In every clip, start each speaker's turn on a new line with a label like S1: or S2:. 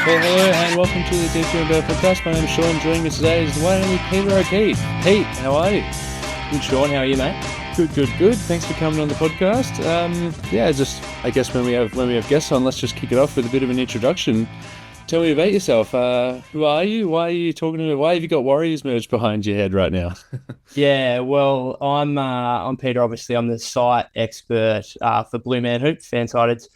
S1: Well, hello and welcome to the D2 podcast. My name is Sean. Joining me today is the one and only Peter O'Keefe. Pete, how are you?
S2: Good, Sean. How are you, mate?
S1: Good. Thanks for coming on the podcast. I guess when we have guests on, let's just kick it off with a bit of an introduction. Tell me about yourself. Who are you? Why are you talking to me? Why have you got Warriors merch behind your head right now?
S2: Yeah, well, I'm Peter. Obviously, I'm the site expert for Blue Man Hoop, Fansided's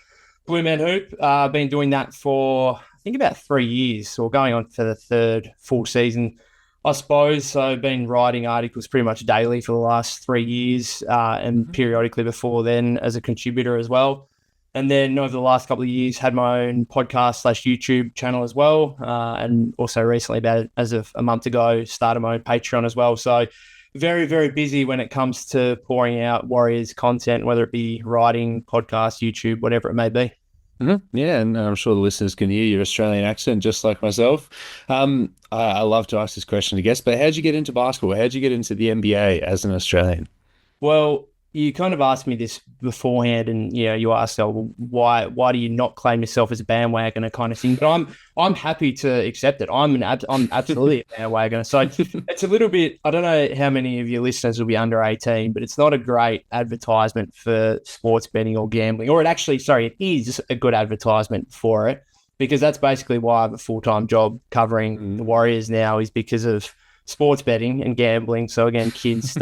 S2: Blue Man Hoop. I've been doing that for I think about 3 years, or going on for the third full season, I suppose. So I've been writing articles pretty much daily for the last 3 years, and periodically before then as a contributor as well. And then over the last couple of years, had my own podcast / YouTube channel as well. And also recently, as of a month ago, started my own Patreon as well. So very, very busy when it comes to pouring out Warriors content, whether it be writing, podcast, YouTube, whatever it may be.
S1: Mm-hmm. Yeah, and I'm sure the listeners can hear your Australian accent just like myself. I love to ask this question to guests, but how'd you get into basketball? How'd you get into the NBA as an Australian?
S2: Well, you kind of asked me this beforehand, and you asked, oh, well, why do you not claim yourself as a bandwagoner kind of thing? But I'm happy to accept it. I'm absolutely a bandwagoner. So it's a little bit. I don't know how many of your listeners will be under 18, but it's not a great advertisement for sports betting or gambling. Or it is a good advertisement for it, because that's basically why I have a full-time job covering the Warriors now, is because of sports betting and gambling. So again, kids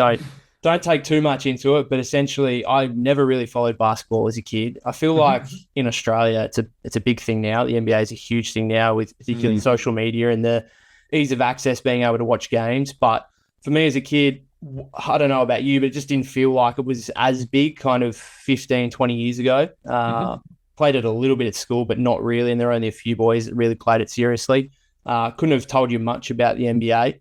S2: don't take too much into it, but essentially I never really followed basketball as a kid. I feel like in Australia it's a big thing now. The NBA is a huge thing now, with particularly social media and the ease of access, being able to watch games. But for me as a kid, I don't know about you, but it just didn't feel like it was as big kind of 15, 20 years ago. Played it a little bit at school, but not really. And there were only a few boys that really played it seriously. Couldn't have told you much about the NBA.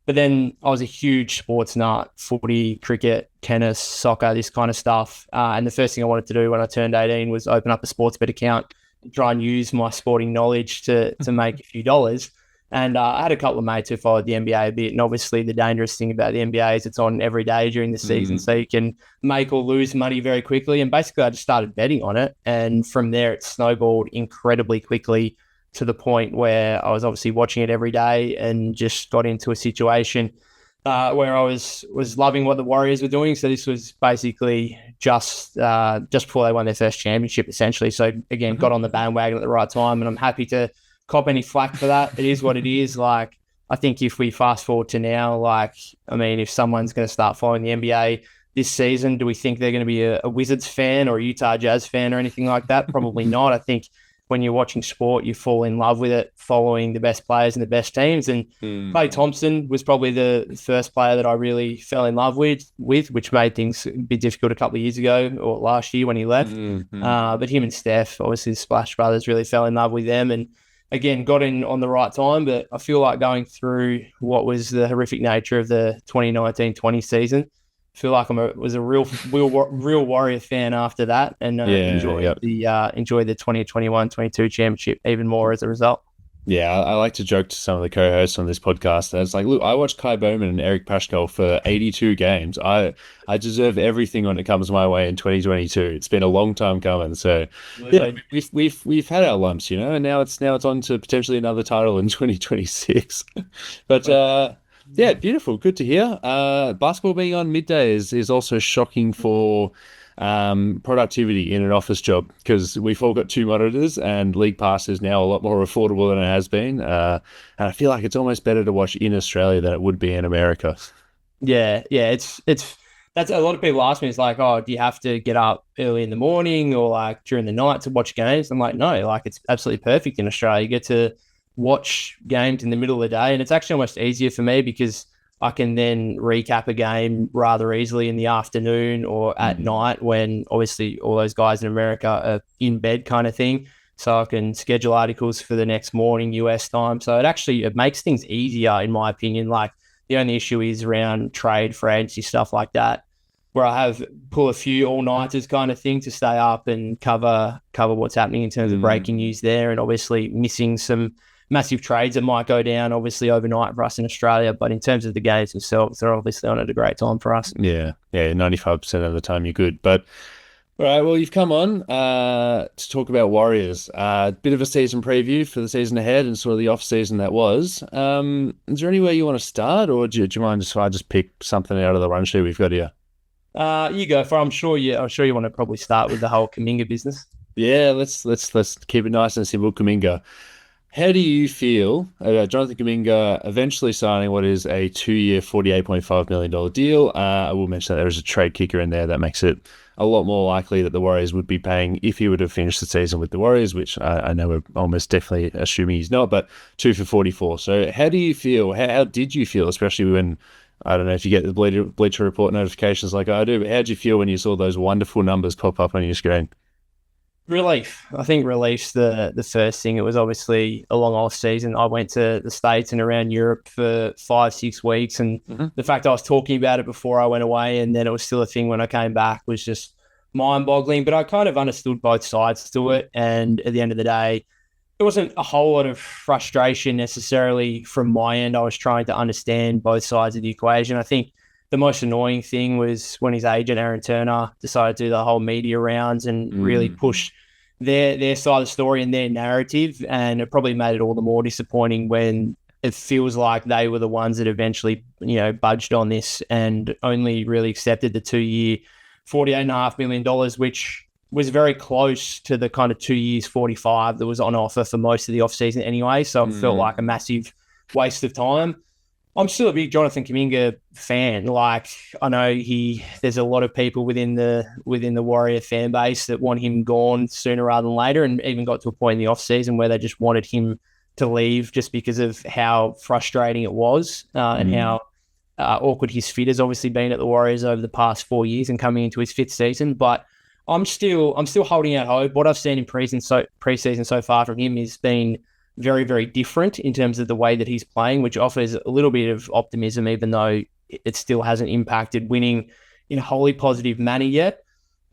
S2: But then I was a huge sports nut: footy, cricket, tennis, soccer, this kind of stuff. And the first thing I wanted to do when I turned 18 was open up a sports bet account and try and use my sporting knowledge to make a few dollars. And I had a couple of mates who followed the NBA a bit. And obviously the dangerous thing about the NBA is it's on every day during the season. So you can make or lose money very quickly. And basically I just started betting on it. And from there it snowballed incredibly quickly, to the point where I was obviously watching it every day, and just got into a situation where I was loving what the Warriors were doing. So this was basically just before they won their first championship, essentially. So again, got on the bandwagon at the right time, and I'm happy to cop any flack for that. It is what it is. Like, I think if we fast forward to now, if someone's going to start following the NBA this season, do we think they're going to be a Wizards fan or a Utah Jazz fan or anything like that? Probably not. I think when you're watching sport, you fall in love with it, following the best players and the best teams. And Klay Thompson was probably the first player that I really fell in love with, which made things a bit difficult a couple of years ago, or last year when he left. But him and Steph, obviously the Splash Brothers, really fell in love with them. And again, got in on the right time. But I feel like going through what was the horrific nature of the 2019-20 season, I feel like was a real Warrior fan after that, and enjoyed the 2021-22 championship even more as a result.
S1: Yeah, I like to joke to some of the co-hosts on this podcast. It's like, look, I watched Kai Bowman and Eric Paschall for 82 games. I deserve everything when it comes my way in 2022. It's been a long time coming. So yeah, we've had our lumps, and now it's on to potentially another title in 2026. But yeah, beautiful. Good to hear. Basketball being on midday is also shocking for productivity in an office job, because we've all got 2 monitors, and League Pass is now a lot more affordable than it has been. And I feel like it's almost better to watch in Australia than it would be in America.
S2: Yeah. It's that's a lot of people ask me. It's like, oh, do you have to get up early in the morning or during the night to watch games? I'm like, no. It's absolutely perfect in Australia. You get to watch games in the middle of the day, and it's actually almost easier for me because I can then recap a game rather easily in the afternoon or at night, when obviously all those guys in America are in bed kind of thing. So I can schedule articles for the next morning US time. So it makes things easier, in my opinion. The only issue is around trade, for agency, stuff like that, where I have pull a few all-nighters kind of thing to stay up and cover what's happening in terms of breaking news there, and obviously missing some massive trades that might go down obviously overnight for us in Australia. But in terms of the games themselves, they're obviously on at a great time for us.
S1: Yeah, 95% of the time you're good. But All right, well, you've come on to talk about Warriors. Bit of a season preview for the season ahead and sort of the off season that was. Is there anywhere you want to start, or do you mind if I just pick something out of the run sheet we've got here?
S2: You go for. I'm sure you want to probably start with the whole Kuminga business.
S1: Yeah, let's keep it nice and simple. Kuminga. How do you feel about Jonathan Kuminga eventually signing what is a 2-year, $48.5 million deal? I will mention that there is a trade kicker in there that makes it a lot more likely that the Warriors would be paying if he would have finished the season with the Warriors, which I know we're almost definitely assuming he's not, but 2 for 44. So how do you feel? How did you feel, especially when, I don't know if you get the Bleacher Report notifications like I do, but how did you feel when you saw those wonderful numbers pop up on your screen?
S2: Relief. I think relief's the first thing. It was obviously a long off season. I went to the States and around Europe for 5, 6 weeks, and the fact I was talking about it before I went away, and then it was still a thing when I came back, was just mind-boggling. But I kind of understood both sides to it, and at the end of the day, there wasn't a whole lot of frustration necessarily from my end. I was trying to understand both sides of the equation. I think the most annoying thing was when his agent, Aaron Turner, decided to do the whole media rounds and really push their side of the story and their narrative. And it probably made it all the more disappointing when it feels like they were the ones that eventually, budged on this and only really accepted the 2-year $48.5 million, which was very close to the kind of 2 years 45 that was on offer for most of the offseason anyway. So it felt like a massive waste of time. I'm still a big Jonathan Kuminga fan. Like, I know there's a lot of people within the Warrior fan base that want him gone sooner rather than later, and even got to a point in the offseason where they just wanted him to leave just because of how frustrating it was, and how awkward his fit has obviously been at the Warriors over the past 4 years and coming into his fifth season. But I'm still holding out hope. What I've seen in preseason so far from him has been very, very different in terms of the way that he's playing, which offers a little bit of optimism, even though it still hasn't impacted winning in a wholly positive manner yet.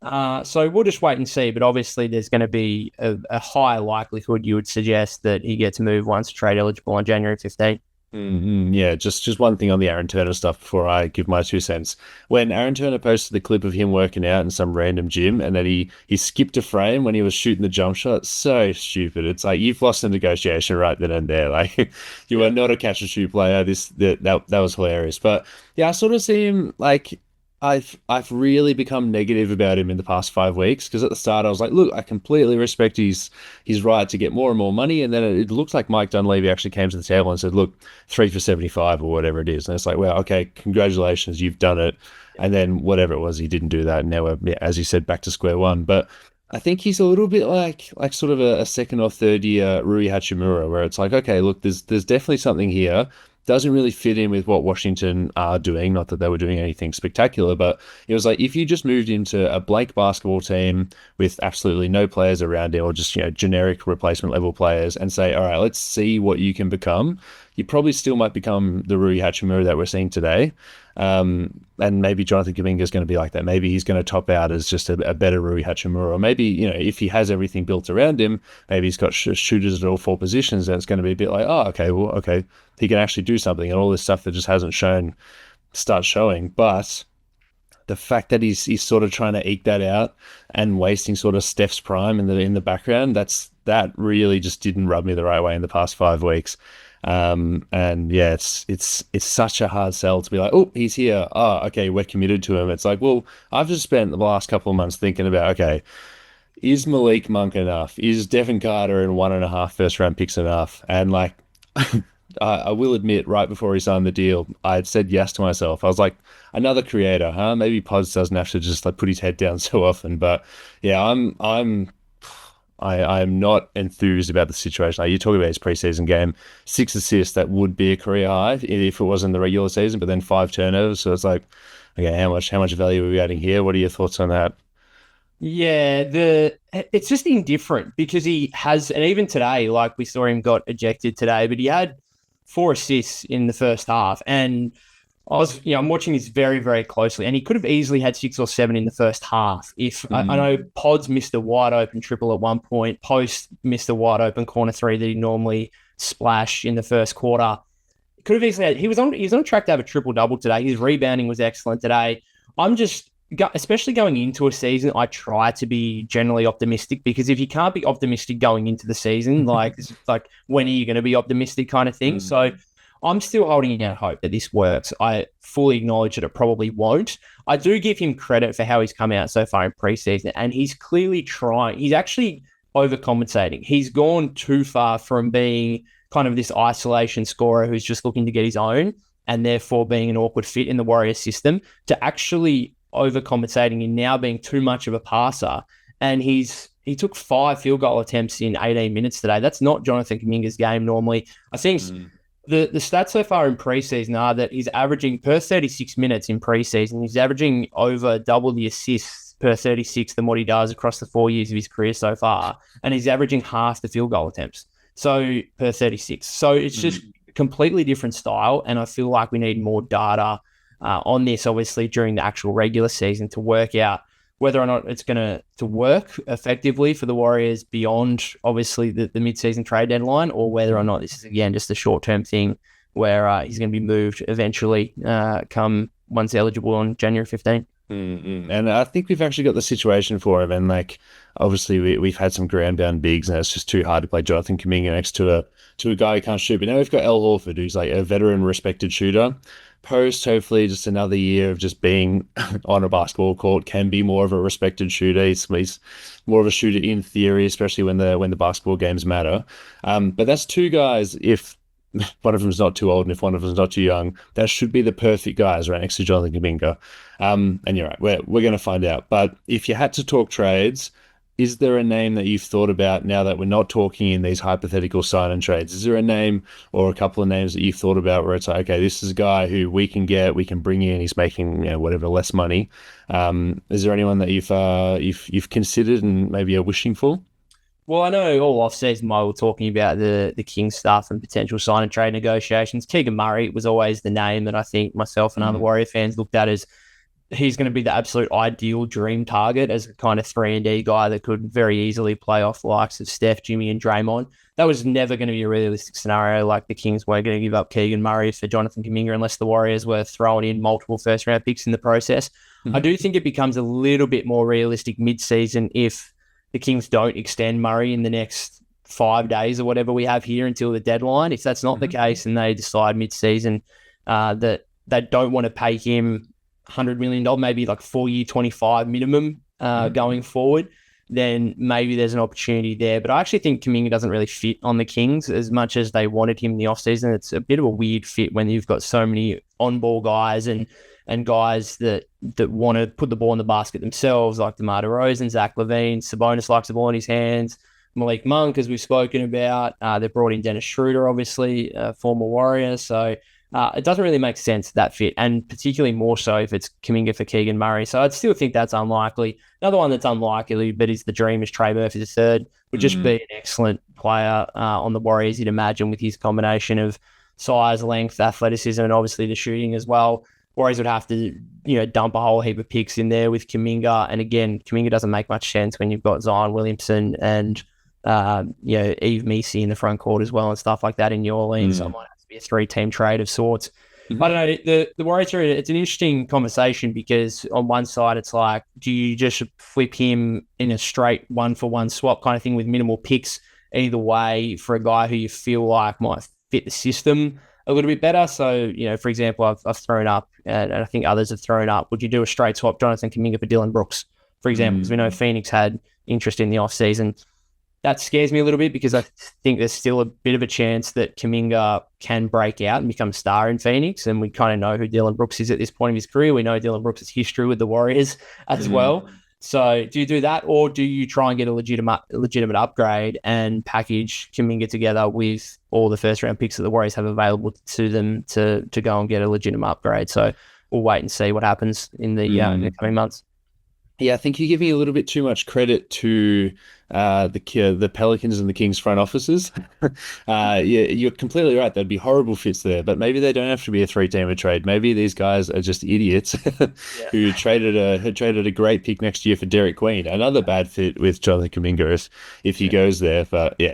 S2: So we'll just wait and see. But obviously, there's going to be a high likelihood, you would suggest, that he gets moved once trade eligible on January 15th.
S1: Yeah, just one thing on the Aaron Turner stuff before I give my 2 cents. When Aaron Turner posted the clip of him working out in some random gym and then he skipped a frame when he was shooting the jump shot, it's so stupid. It's like you've lost the negotiation right then and there. Like you are not a catch and shoot player. That was hilarious. But yeah, I sort of see him like I've really become negative about him in the past 5 weeks, because at the start I was like, look, I completely respect his right to get more and more money, and then it looks like Mike Dunleavy actually came to the table and said, look, 3 for 75 or whatever it is, and it's like, well, okay, congratulations, you've done it. And then whatever it was, he didn't do that, and now we're, yeah, as you said, back to square one. But I think he's a little bit like sort of a second or third year Rui Hachimura, where it's like, okay, look, there's definitely something here. Doesn't really fit in with what Washington are doing. Not that they were doing anything spectacular, but it was like if you just moved into a blank basketball team with absolutely no players around it, or just generic replacement level players, and say, all right, let's see what you can become. You probably still might become the Rui Hachimura that we're seeing today. And maybe Jonathan Kuminga is going to be like that. Maybe he's going to top out as just a better Rui Hachimura. Or maybe, if he has everything built around him, maybe he's got shooters at all 4 positions, and it's going to be a bit like, oh, okay, he can actually do something, and all this stuff that just hasn't shown starts showing. But the fact that he's sort of trying to eke that out and wasting sort of Steph's prime in the background, that really just didn't rub me the right way in the past 5 weeks. And yeah, it's such a hard sell to be like, oh, he's here. Oh, okay, we're committed to him. It's like, well, I've just spent the last couple of months thinking about, okay, is Malik Monk enough? Is Devin Carter and 1.5 first-round picks enough? And like, I will admit, right before he signed the deal, I had said yes to myself. I was like, another creator, huh? Maybe Pods doesn't have to just like put his head down so often. But yeah, I'm not enthused about the situation. Like, you talk about his preseason game, 6 assists, that would be a career high if it was in the regular season, but then 5 turnovers. So it's like, okay, how much value are we adding here? What are your thoughts on that?
S2: Yeah, it's just indifferent because he has, and even today, like we saw him got ejected today, but he had 4 assists in the first half, and I'm watching this very, very closely, and he could have easily had 6 or 7 in the first half. If I know Pods missed a wide open triple at one point, Post missed a wide open corner three that he normally splash in the first quarter. Could have easily had, he was on track to have a triple double today. His rebounding was excellent today. I'm just especially going into a season, I try to be generally optimistic, because if you can't be optimistic going into the season, like it's like, when are you going to be optimistic, kind of thing. So I'm still holding out hope that this works. I fully acknowledge that it probably won't. I do give him credit for how he's come out so far in preseason, and he's clearly trying. He's actually overcompensating. He's gone too far from being kind of this isolation scorer who's just looking to get his own and therefore being an awkward fit in the Warriors system, to actually overcompensating and now being too much of a passer. And he took 5 field goal attempts in 18 minutes today. That's not Jonathan Kuminga's game normally. I think the stats so far in preseason are that he's averaging, per 36 minutes in preseason, he's averaging over double the assists per 36 than what he does across the 4 years of his career so far. And he's averaging half the field goal attempts, so per 36. So it's just a completely different style. And I feel like we need more data on this, obviously, during the actual regular season, to work out whether or not it's going to work effectively for the Warriors beyond, obviously, the mid-season trade deadline, or whether or not this is, again, just a short-term thing where he's going to be moved eventually come once eligible on January 15.
S1: And I think we've actually got the situation for him. And like, obviously, we've had some ground-bound bigs, and it's just too hard to play Jonathan Kuminga next to a guy who can't shoot. But now we've got Al Horford, who's like a veteran, respected shooter. Post, hopefully, just another year of just being on a basketball court, can be more of a respected shooter. He's more of a shooter in theory, especially when the basketball games matter. But that's two guys. If one of them's not too old and if one of them's not too young, that should be the perfect guys right next to Jonathan Kuminga. And you're right, we're going to find out. But if you had to talk trades, is there a name that you've thought about now that we're not talking in these hypothetical sign and trades? Is there a name or a couple of names that you've thought about where it's like, okay, this is a guy who we can bring in, he's making, whatever, less money. Is there anyone that you've considered and maybe are wishing for?
S2: Well, I know all off-season while we're talking about the King stuff and potential sign and trade negotiations, Keegan Murray was always the name that I think myself and other Warrior fans looked at as he's going to be the absolute ideal dream target as a kind of 3-and-D guy that could very easily play off the likes of Steph, Jimmy, and Draymond. That was never going to be a realistic scenario. Like, the Kings weren't going to give up Keegan Murray for Jonathan Kuminga unless the Warriors were throwing in multiple first-round picks in the process. I do think it becomes a little bit more realistic mid-season if the Kings don't extend Murray in the next 5 days or whatever we have here until the deadline. If that's not the case and they decide mid-season that they don't want to pay him $100 million, maybe like 4-year, 25 minimum going forward, then maybe there's an opportunity there. But I actually think Kuminga doesn't really fit on the Kings as much as they wanted him in the offseason. It's a bit of a weird fit when you've got so many on-ball guys and guys that want to put the ball in the basket themselves, like DeMar DeRozan, Zach LaVine. Sabonis likes the ball in his hands. Malik Monk, as we've spoken about. They brought in Dennis Schroeder, obviously, former Warrior. So it doesn't really make sense, that fit, and particularly more so if it's Kuminga for Keegan Murray. So I'd still think that's unlikely. Another one that's unlikely, but is the dream, is Trey Murphy III. Would just be an excellent player on the Warriors, you'd imagine, with his combination of size, length, athleticism, and obviously the shooting as well. Warriors would have to, dump a whole heap of picks in there with Kuminga. And again, Kuminga doesn't make much sense when you've got Zion Williamson and, Yves Missi in the front court as well and stuff like that in New Orleans. So it might have to be a 3-team trade of sorts. I don't know. The Warriors it's an interesting conversation because on one side, it's like, do you just flip him in a straight 1-for-1 swap kind of thing with minimal picks either way for a guy who you feel like might fit the system a little bit better? So, for example, I've thrown up, and I think others have thrown up, would you do a straight swap Jonathan Kuminga for Dylan Brooks, for example? Because we know Phoenix had interest in the offseason. That scares me a little bit because I think there's still a bit of a chance that Kuminga can break out and become a star in Phoenix. And we kind of know who Dylan Brooks is at this point of his career. We know Dylan Brooks' history with the Warriors as well. So do you do that, or do you try and get a legitimate upgrade and package Kuminga together with all the first-round picks that the Warriors have available to them to go and get a legitimate upgrade? So we'll wait and see what happens in the coming months.
S1: Yeah, I think you're giving a little bit too much credit to the Pelicans and the Kings front offices. Yeah, you're completely right. There'd be horrible fits there, but maybe they don't have to be a three-teamer trade. Maybe these guys are just idiots
S2: Yeah.
S1: who traded a great pick next year for Derek Queen. Another bad fit with Jonathan Kuminga if he
S2: Yeah.
S1: goes there. But yeah,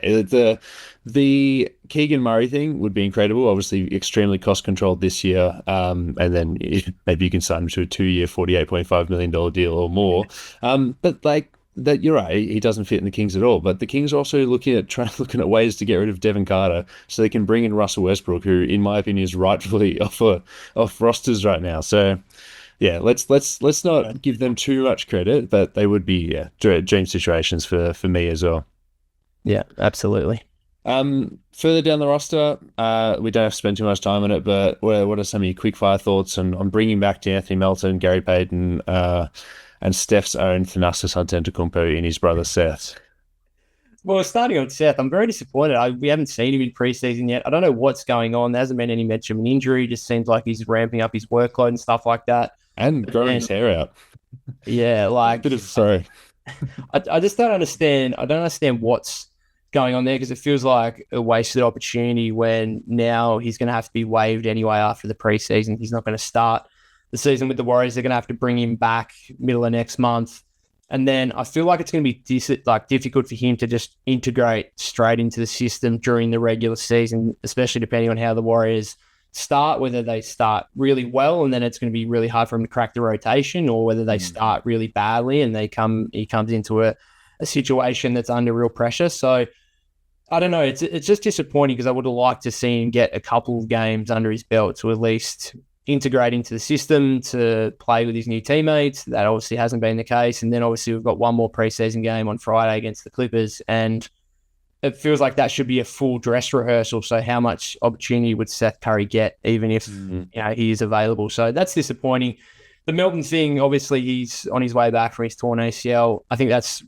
S1: the Keegan Murray thing would be incredible. Obviously, extremely cost controlled this year. And then maybe you can sign him to a 2-year, $48.5 million deal or more. But like that, you're right. He doesn't fit in the Kings at all. But the Kings are also looking at ways to get rid of Devin Carter so they can bring in Russell Westbrook, who, in my opinion, is rightfully off rosters right now. So yeah, let's not give them too much credit, but they would be dream situations for me as well.
S2: Yeah, absolutely.
S1: Further down the roster, we don't have to spend too much time on it, but what are some of your quick fire thoughts on bringing back Anthony Melton, Gary Payton, and Steph's own Thanasis Antetokounmpo in his brother Seth?
S2: Well, starting on Seth, I'm very disappointed. We haven't seen him in preseason yet. I don't know what's going on. There hasn't been any mention of an injury. It just seems like he's ramping up his workload and stuff like that.
S1: And growing his hair out.
S2: Yeah, like
S1: Bit of sorry.
S2: I just don't understand. I don't understand what's going on there because it feels like a wasted opportunity when now he's going to have to be waived anyway after the preseason. He's not going to start the season with the Warriors. They're going to have to bring him back middle of next month. And then I feel like it's going to be difficult for him to just integrate straight into the system during the regular season, especially depending on how the Warriors start, whether they start really well and then it's going to be really hard for him to crack the rotation, or whether they start really badly and he comes into a situation that's under real pressure. So I don't know. It's just disappointing because I would have liked to see him get a couple of games under his belt to at least integrate into the system, to play with his new teammates. That obviously hasn't been the case. And then obviously we've got one more preseason game on Friday against the Clippers, and it feels like that should be a full dress rehearsal. So how much opportunity would Seth Curry get, even if he is available? So that's disappointing. The Melton thing, obviously, he's on his way back from his torn ACL. I think that's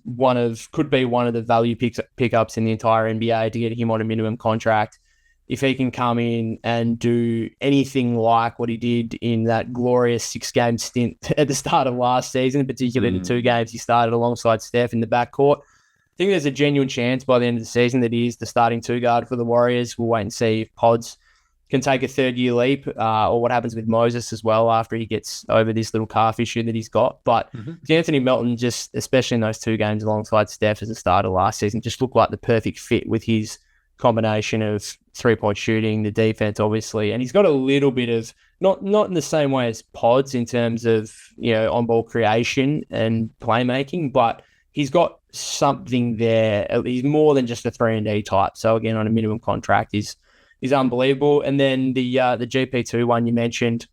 S2: could be one of the value pickups in the entire NBA to get him on a minimum contract. If he can come in and do anything like what he did in that glorious 6-game stint at the start of last season, particularly the 2 games he started alongside Steph in the backcourt, I think there's a genuine chance by the end of the season that he is the starting 2 guard for the Warriors. We'll wait and see if Pods can take a 3rd-year leap, or what happens with Moses as well after he gets over this little calf issue that he's got. But Anthony Melton, just especially in those 2 games alongside Steph as a starter last season, just looked like the perfect fit with his combination of 3-point shooting, the defense, obviously. And he's got a little bit of, not in the same way as Pods in terms of, on-ball creation and playmaking, but he's got something there. He's more than just a 3-and-D type. So again, on a minimum contract, is unbelievable. And then the GP2 one you mentioned,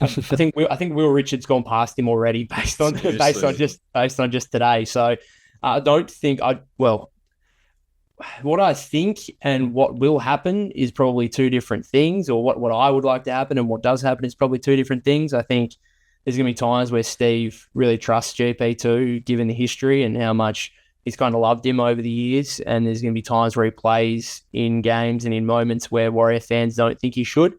S2: I think Will Richards gone past him already based on just today. So I don't think what I think and what will happen is probably 2 different things, or what I would like to happen and what does happen is probably 2 different things. I think there's going to be times where Steve really trusts GP2 given the history and how much he's kind of loved him over the years. And there's going to be times where he plays in games and in moments where Warrior fans don't think he should.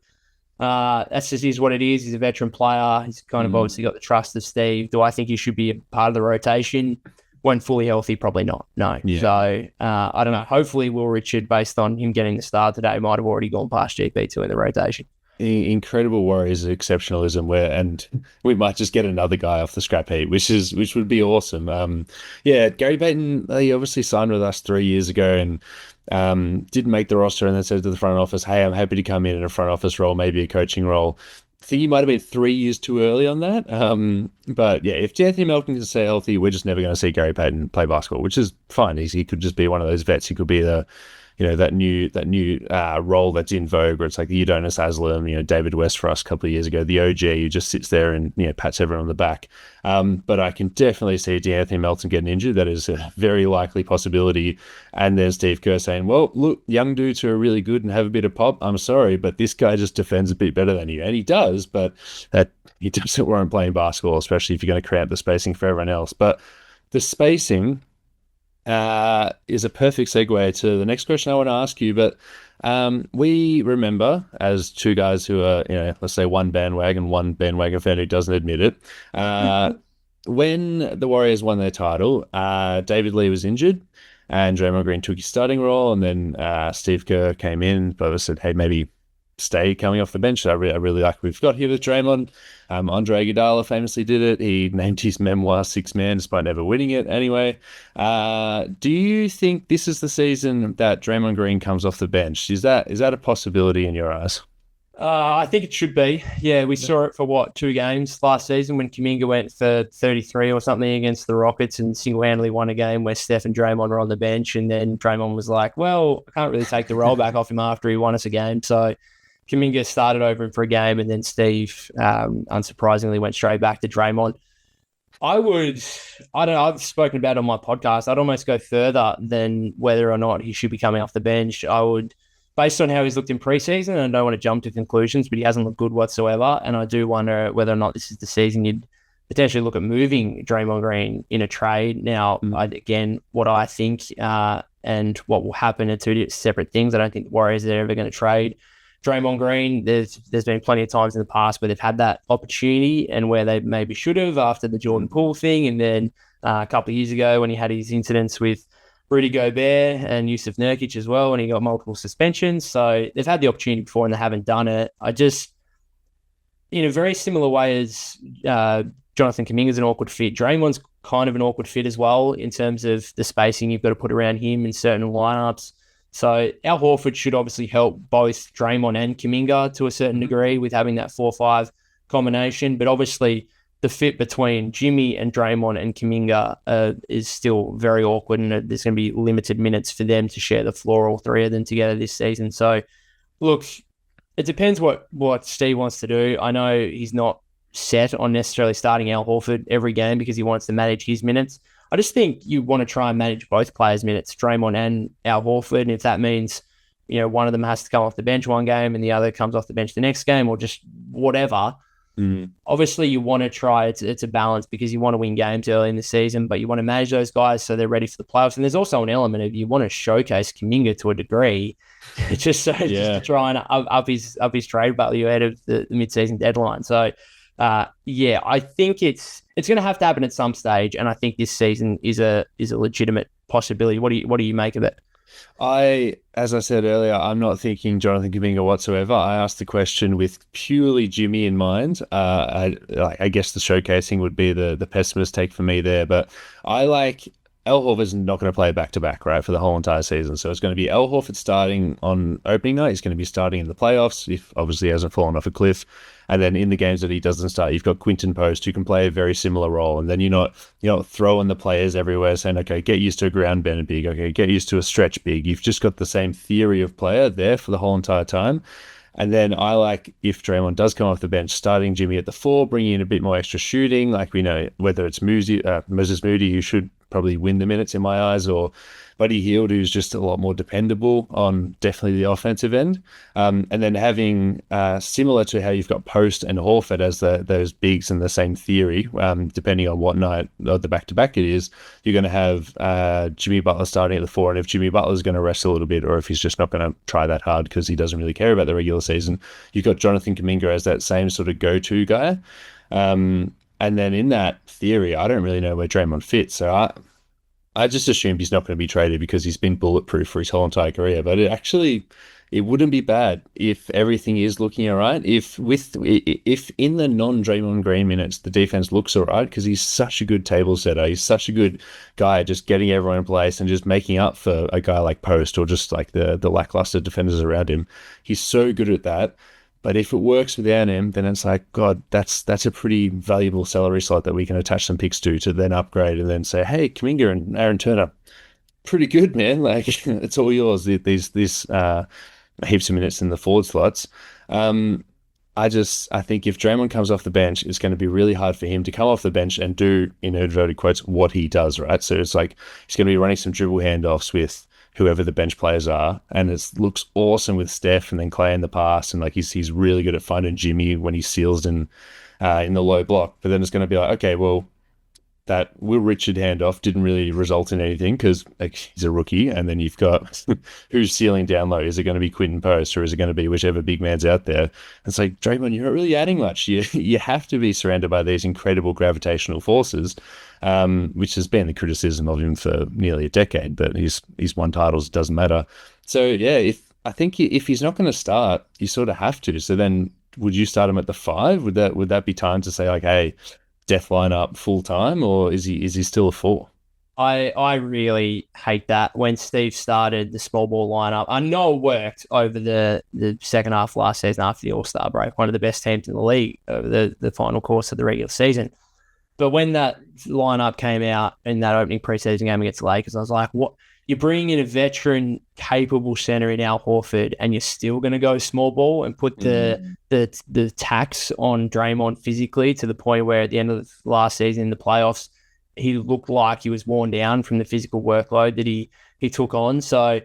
S2: That's just is what it is. He's a veteran player. He's kind of obviously got the trust of Steve. Do I think he should be a part of the rotation? When fully healthy, probably not. No. Yeah. So I don't know. Hopefully Will Richard, based on him getting the start today, might have already gone past GP2 in the rotation.
S1: Incredible Warriors exceptionalism and we might just get another guy off the scrap heap, which would be awesome. Gary Payton, he obviously signed with us 3 years ago and didn't make the roster, and then said to the front office, "Hey, I'm happy to come in a front office role, maybe a coaching role." I think he might have been 3 years too early on that. But yeah, if Anthony Melton can stay healthy, we're just never going to see Gary Payton play basketball, which is fine. He could just be one of those vets. He could be that new role that's in vogue, where it's like the Udonis Haslem, David West for us a couple of years ago, the OG who just sits there and pats everyone on the back. But I can definitely see Anthony Melton getting injured. That is a very likely possibility. And then Steve Kerr saying, "Well, look, young dudes who are really good and have a bit of pop, I'm sorry, but this guy just defends a bit better than you," and he does. But that he doesn't warrant playing basketball, especially if you're going to cramp the spacing for everyone else. But the spacing is a perfect segue to the next question I want to ask you. But we remember, as 2 guys who are, let's say one bandwagon fan who doesn't admit it, when the Warriors won their title, David Lee was injured and Draymond Green took his starting role. And then Steve Kerr came in, but said, hey, maybe stay coming off the bench. I really like what we've got here with Draymond. Andre Iguodala famously did it. He named his memoir Six Man despite never winning it. Anyway, do you think this is the season that Draymond Green comes off the bench? Is that a possibility in your eyes?
S2: I think it should be. Yeah, we saw it for what, 2 games last season when Kuminga went for 33 or something against the Rockets and single-handedly won a game where Steph and Draymond were on the bench. And then Draymond was like, well, I can't really take the role back off him after he won us a game. So Kuminga started over him for a game, and then Steve, unsurprisingly, went straight back to Draymond. I don't know, I've spoken about it on my podcast. I'd almost go further than whether or not he should be coming off the bench. I would, based on how he's looked in preseason, and I don't want to jump to conclusions, but he hasn't looked good whatsoever. And I do wonder whether or not this is the season you'd potentially look at moving Draymond Green in a trade. Now, again, what I think and what will happen are two separate things. I don't think the Warriors are ever going to trade Draymond Green. There's been plenty of times in the past where they've had that opportunity and where they maybe should have after the Jordan Poole thing. And then a couple of years ago when he had his incidents with Rudy Gobert and Yusuf Nurkic as well, and he got multiple suspensions. So they've had the opportunity before and they haven't done it. I just, in a very similar way as Jonathan Kuminga is an awkward fit, Draymond's kind of an awkward fit as well in terms of the spacing you've got to put around him in certain lineups. So Al Horford should obviously help both Draymond and Kuminga to a certain degree with having that 4-5 combination. But obviously the fit between Jimmy and Draymond and Kuminga is still very awkward, and there's going to be limited minutes for them to share the floor, all three of them together this season. So look, it depends what Steve wants to do. I know he's not set on necessarily starting Al Horford every game because he wants to manage his minutes. I just think you want to try and manage both players' minutes, Draymond and Al Horford. And if that means, one of them has to come off the bench one game and the other comes off the bench the next game, or just whatever. Obviously, you want to try. It's a balance because you want to win games early in the season, but you want to manage those guys so they're ready for the playoffs. And there's also an element of you want to showcase Kuminga to a degree, just to try and up his trade value ahead of the mid-season deadline. So, I think it's going to have to happen at some stage, and I think this season is a legitimate possibility. What do you make of it?
S1: As I said earlier, I'm not thinking Jonathan Kuminga whatsoever. I asked the question with purely Jimmy in mind. I guess the showcasing would be the pessimist take for me there, but I like Al Horford's not going to play back-to-back, right, for the whole entire season. So it's going to be Al Horford starting on opening night. He's going to be starting in the playoffs if obviously he hasn't fallen off a cliff. And then in the games that he doesn't start, you've got Quinton Post who can play a very similar role. And then you're not throwing the players everywhere saying, okay, get used to a ground bend big. Okay, get used to a stretch big. You've just got the same theory of player there for the whole entire time. And then I like, if Draymond does come off the bench, starting Jimmy at the 4, bringing in a bit more extra shooting. Like we know, whether it's Moses Moody, who should probably win the minutes in my eyes, or Buddy Hield, who's just a lot more dependable on definitely the offensive end. And then having, similar to how you've got Post and Horford as those bigs in the same theory, depending on what night of the back-to-back it is, you're going to have Jimmy Butler starting at the 4. And if Jimmy Butler's going to rest a little bit, or if he's just not going to try that hard because he doesn't really care about the regular season, you've got Jonathan Kuminga as that same sort of go-to guy. And then in that theory, I don't really know where Draymond fits. So I just assumed he's not going to be traded because he's been bulletproof for his whole entire career. But it wouldn't be bad if everything is looking all right. If in the non-Draymond Green minutes, the defense looks all right because he's such a good table setter. He's such a good guy at just getting everyone in place and just making up for a guy like Post or just like the lackluster defenders around him. He's so good at that. But if it works without him, then it's like, God, that's a pretty valuable salary slot that we can attach some picks to then upgrade and then say, hey, Kuminga and Aaron Turner, pretty good, man. Like, it's all yours. These heaps of minutes in the forward slots. I think if Draymond comes off the bench, it's going to be really hard for him to come off the bench and do, in inverted quotes, what he does, right? So it's like he's going to be running some dribble handoffs with whoever the bench players are, and it looks awesome with Steph and then Clay in the pass, and like he's really good at finding Jimmy when he seals in the low block. But then it's going to be like, okay, well, that Will Richard handoff didn't really result in anything because he's a rookie, and then you've got who's sealing down low. Is it going to be Quinton Post, or is it going to be whichever big man's out there? It's like, Draymond, you're not really adding much. You have to be surrounded by these incredible gravitational forces, which has been the criticism of him for nearly a decade. But he's won titles. It doesn't matter. So yeah, I think if he's not going to start, you sort of have to. So then, would you start him at the 5? Would that be time to say, like, hey, death lineup full time, or is he still a 4?
S2: I really hate that when Steve started the small ball lineup. I know it worked over the second half last season after the All-Star break, one of the best teams in the league over the final course of the regular season. But when that lineup came out in that opening preseason game against the Lakers, I was like, what? You're bringing in a veteran, capable center in Al Horford, and you're still going to go small ball and put the tax on Draymond physically to the point where at the end of the last season in the playoffs, he looked like he was worn down from the physical workload that he took on. So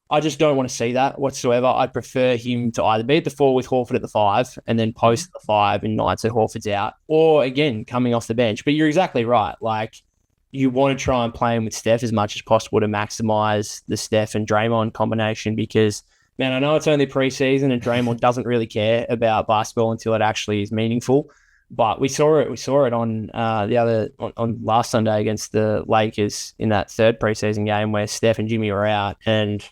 S2: I just don't want to see that whatsoever. I'd prefer him to either be at the 4 with Horford at the 5 and then post at the 5 in nights that Horford's out, or again, coming off the bench. But you're exactly right. Like, you want to try and play him with Steph as much as possible to maximize the Steph and Draymond combination because, man, I know it's only preseason and Draymond doesn't really care about basketball until it actually is meaningful. But we saw it on on last Sunday against the Lakers in that third preseason game where Steph and Jimmy were out and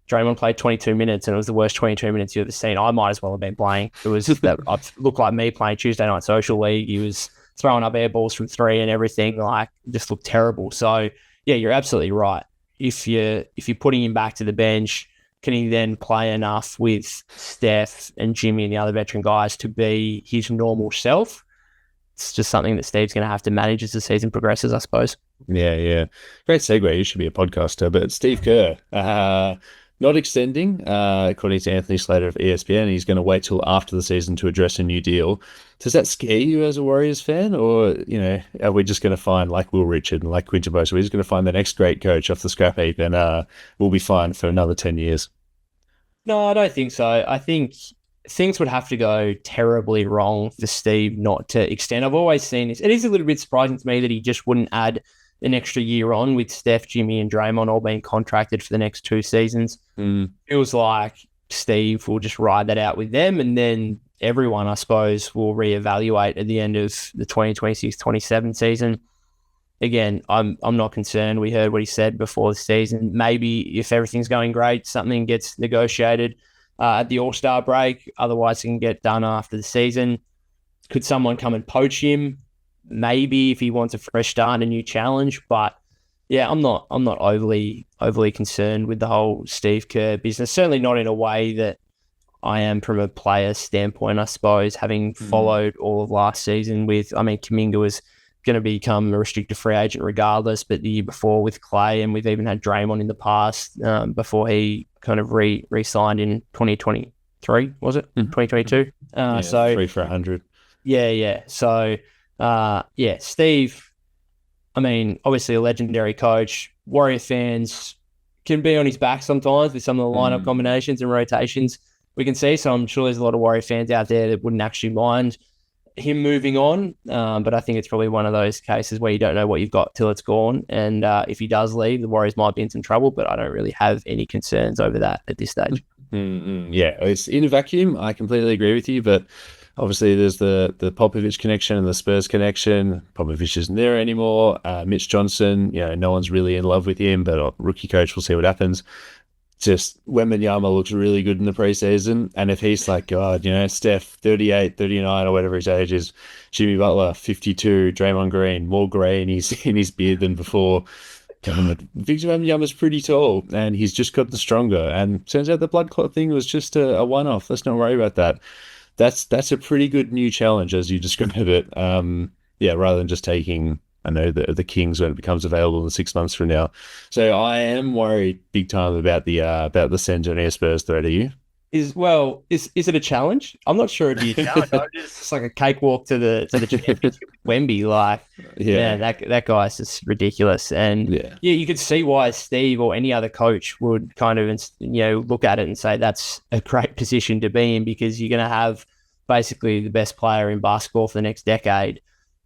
S2: Draymond played 22 minutes and it was the worst 22 minutes you've ever seen. I might as well have been playing. It was that looked like me playing Tuesday Night Social League. He was throwing up air balls from 3 and everything, like, just looked terrible. So yeah, you're absolutely right. If you're putting him back to the bench, can he then play enough with Steph and Jimmy and the other veteran guys to be his normal self? It's just something that Steve's going to have to manage as the season progresses, I suppose.
S1: Yeah. Great segue. You should be a podcaster. But Steve Kerr, not extending, according to Anthony Slater of ESPN. He's going to wait till after the season to address a new deal. Does that scare you as a Warriors fan? Or, are we just going to find, like Will Richard and like Quinton Post, we're just going to find the next great coach off the scrap heap and we'll be fine for another 10 years?
S2: No, I don't think so. I think things would have to go terribly wrong for Steve not to extend. I've always seen this. It is a little bit surprising to me that he just wouldn't add an extra year on with Steph, Jimmy, and Draymond all being contracted for the next 2 seasons. Feels like Steve will just ride that out with them, and then everyone, I suppose, will reevaluate at the end of the 2026-27 season. Again, I'm not concerned. We heard what he said before the season. Maybe if everything's going great, something gets negotiated at the All-Star break. Otherwise, it can get done after the season. Could someone come and poach him? Maybe if he wants a fresh start and a new challenge. But yeah, I'm not overly concerned with the whole Steve Kerr business. Certainly not in a way that I am from a player standpoint, I suppose, having followed all of last season with, Kuminga was going to become a restricted free agent regardless, but the year before with Clay, and we've even had Draymond in the past before he kind of re-signed in 2023, was it? 2022? So
S1: 3 for 100.
S2: Yeah. So, Steve, obviously a legendary coach. Warrior fans can be on his back sometimes with some of the lineup combinations and rotations we can see. So I'm sure there's a lot of Warrior fans out there that wouldn't actually mind him moving on. But I think it's probably one of those cases where you don't know what you've got till it's gone. And if he does leave, the Warriors might be in some trouble, but I don't really have any concerns over that at this stage.
S1: Yeah, it's in a vacuum. I completely agree with you, but obviously there's the Popovich connection and the Spurs connection. Popovich isn't there anymore. Mitch Johnson, no one's really in love with him, but rookie coach, we'll see what happens. Just Wembanyama looks really good in the preseason, and if he's like, God, Steph 38, 39 or whatever his age is, Jimmy Butler 52, Draymond Green more grey in his beard than before. Victor Wembanyama's pretty tall, and he's just gotten stronger. And turns out the blood clot thing was just a one-off. Let's not worry about that. That's a pretty good new challenge as you describe it. Rather than just taking, the Kings when it becomes available in 6 months from now. So I am worried big time about the San Antonio Spurs threat. Are you? Is
S2: it a challenge? I'm not sure it'd be a challenge. It's like a cakewalk to the championship with Wemby. That guy's just ridiculous. And you could see why Steve or any other coach would kind of look at it and say that's a great position to be in, because you're going to have basically the best player in basketball for the next decade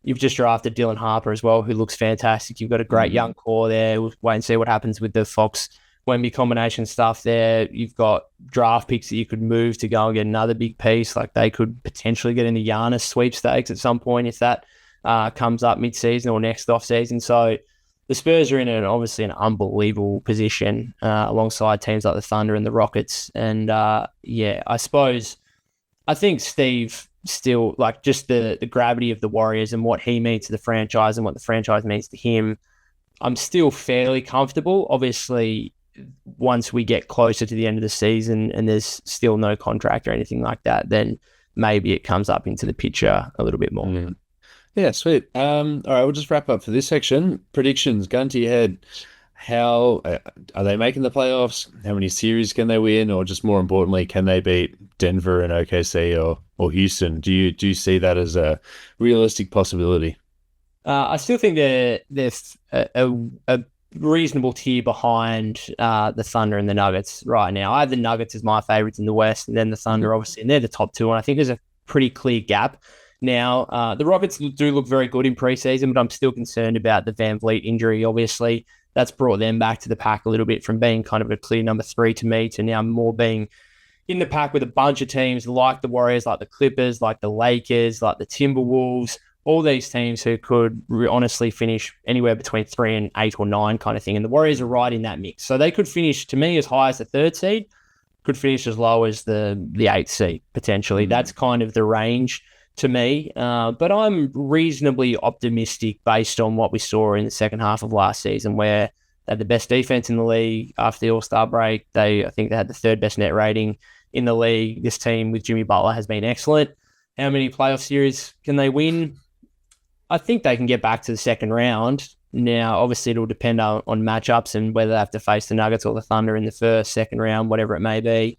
S2: You've just drafted Dylan Harper as well, who looks fantastic. You've got a great young core there. We'll wait and see what happens with the Fox Wemby combination stuff there. You've got draft picks that you could move to go and get another big piece. Like they could potentially get in the Giannis sweepstakes at some point if that comes up mid-season or next off-season. So the Spurs are in obviously an unbelievable position alongside teams like the Thunder and the Rockets. And I think Steve still, like, just the gravity of the Warriors and what he means to the franchise and what the franchise means to him, I'm still fairly comfortable. Obviously, once we get closer to the end of the season and there's still no contract or anything like that, then maybe it comes up into the picture a little bit more.
S1: Mm. Yeah, sweet. All right, we'll just wrap up for this section. Predictions, gun to your head. How are they making the playoffs? How many series can they win? Or just more importantly, can they beat Denver and OKC or Houston? Do you see that as a realistic possibility?
S2: I still think they're a reasonable tier behind the Thunder and the Nuggets right now. I have the Nuggets as my favorites in the West, and then the Thunder, obviously, and they're the top two. And I think there's a pretty clear gap. Now, the Rockets do look very good in preseason, but I'm still concerned about the Van Vliet injury, obviously. That's brought them back to the pack a little bit from being kind of a clear number 3 to me to now more being in the pack with a bunch of teams like the Warriors, like the Clippers, like the Lakers, like the Timberwolves, all these teams who could honestly finish anywhere between 3 and 8 or 9 kind of thing. And the Warriors are right in that mix. So they could finish, to me, as high as the 3rd seed, could finish as low as the 8th seed, potentially. That's kind of the range to me. But I'm reasonably optimistic based on what we saw in the second half of last season, where they had the best defense in the league after the All-Star break. I think they had the 3rd best net rating in the league. This team with Jimmy Butler has been excellent. How many playoff series can they win? I think they can get back to the second round. Now, obviously, it'll depend on matchups and whether they have to face the Nuggets or the Thunder in the first, second round, whatever it may be.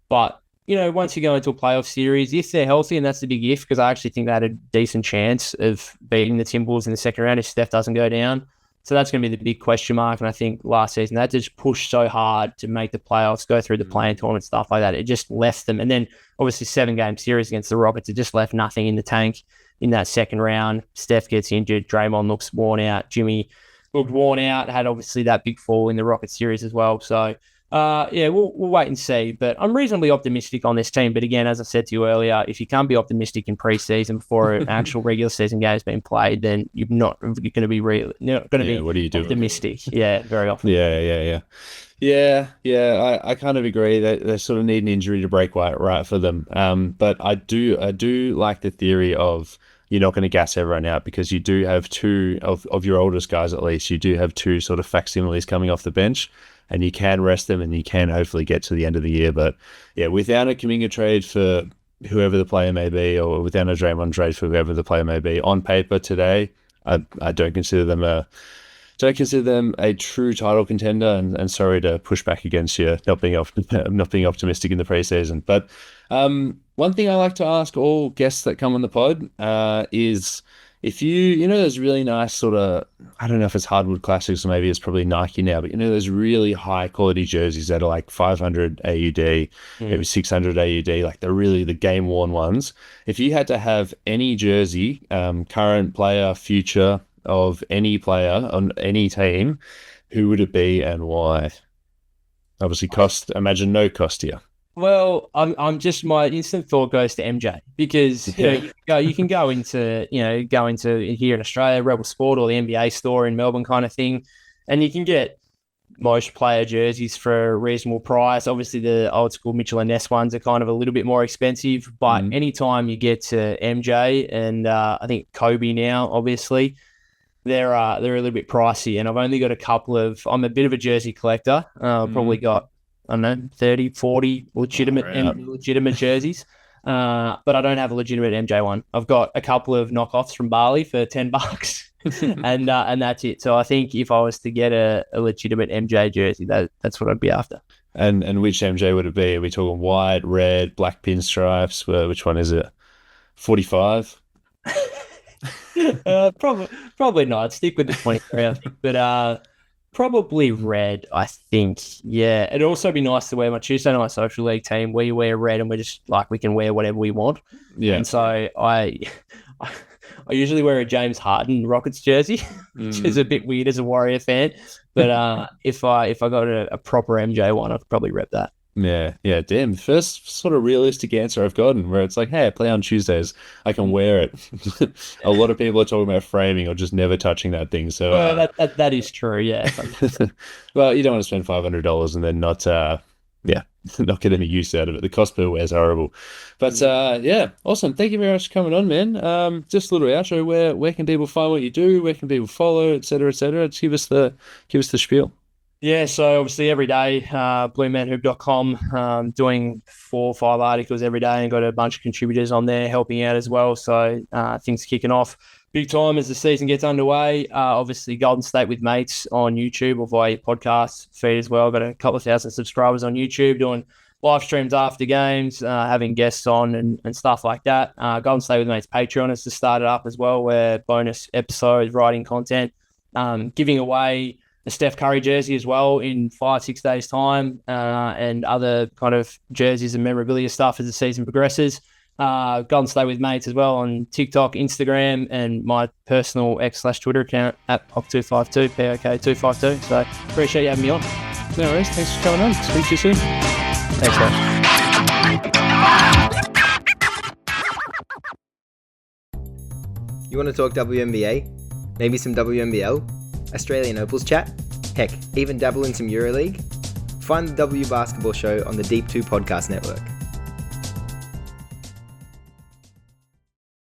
S2: But once you go into a playoff series, if they're healthy, and that's the big if, because I actually think they had a decent chance of beating the Timberwolves in the second round if Steph doesn't go down. So that's going to be the big question mark. And I think last season, they had to just push so hard to make the playoffs, go through the play-in tournament, stuff like that. It just left them. And then, obviously, 7-game series against the Rockets, it just left nothing in the tank in that second round. Steph gets injured. Draymond looks worn out. Jimmy looked worn out, had obviously that big fall in the Rockets series as well. So, we'll wait and see. But I'm reasonably optimistic on this team. But again, as I said to you earlier, if you can't be optimistic in preseason before an actual regular season game has been played, then you're going to be what are you doing? Optimistic. Yeah, very often.
S1: Yeah. I kind of agree that they sort of need an injury to break right for them. But I do like the theory of you're not going to gas everyone out, because you do have two of your oldest guys, at least. You do have two sort of facsimiles coming off the bench, and you can rest them and you can hopefully get to the end of the year. But yeah, without a Kuminga trade for whoever the player may be, or without a Draymond trade for whoever the player may be, on paper today, I don't consider them a true title contender. And sorry to push back against you not being optimistic in the preseason. But one thing I like to ask all guests that come on the pod is, if those really nice sort of, I don't know if it's Hardwood Classics or maybe it's probably Nike now, but those really high quality jerseys that are like 500 AUD, maybe 600 AUD, like the game worn ones. If you had to have any jersey, current player, future, of any player on any team, who would it be and why? Obviously, imagine no cost here.
S2: Well, I'm just, my instant thought goes to MJ, because you can go into here in Australia, Rebel Sport or the NBA store in Melbourne kind of thing, and you can get most player jerseys for a reasonable price. Obviously, the old school Mitchell and Ness ones are kind of a little bit more expensive, but anytime you get to MJ and I think Kobe now, obviously, they're a little bit pricey, and I've only got a couple of. I'm a bit of a jersey collector. Probably got, I don't know, 30, 40 legitimate jerseys. But I don't have a legitimate MJ one. I've got a couple of knockoffs from Bali for $10, and that's it. So I think if I was to get a legitimate MJ jersey, that's what I'd be after.
S1: And which MJ would it be? Are we talking white, red, black pinstripes? Which one is it? 45?
S2: Probably not. I'd stick with the 23, I think. But probably red, I think. Yeah. It'd also be nice to wear my Tuesday night social league team. We wear red and we're just like, we can wear whatever we want.
S1: Yeah.
S2: And so I I usually wear a James Harden Rockets jersey, which is a bit weird as a Warrior fan. But if I got a proper MJ one, I'd probably rep that.
S1: Yeah, damn. First sort of realistic answer I've gotten where it's like, hey, I play on Tuesdays. I can wear it. A lot of people are talking about framing or just never touching that thing. So
S2: that is true, yeah.
S1: well, you don't want to spend $500 and then not not get any use out of it. The cost per wear is horrible. But yeah, awesome. Thank you very much for coming on, man. Just a little outro. Where can people find what you do? Where can people follow, et cetera, et cetera? Just give us the spiel.
S2: Yeah, so obviously every day, bluemanhoop.com, doing 4 or 5 articles every day, and got a bunch of contributors on there helping out as well. So things kicking off big time as the season gets underway. Obviously Golden State with Mates on YouTube or via your podcast feed as well. Got a couple of thousand subscribers on YouTube doing live streams after games, having guests on and stuff like that. Golden State with Mates Patreon has just started up as well, where bonus episodes, writing content, giving away a Steph Curry jersey as well in 5-6 days time, and other kind of jerseys and memorabilia stuff as the season progresses. Golden State with Mates as well on TikTok, Instagram, and my personal X/Twitter account at POK252, POK252. So appreciate you having me on.
S1: No worries. Thanks for coming on. Speak to you soon.
S2: Thanks, guys.
S3: You want to talk WNBA? Maybe some WNBL? Australian Opals chat? Heck, even dabble in some EuroLeague? Find the W Basketball Show on the Deep 2 Podcast Network.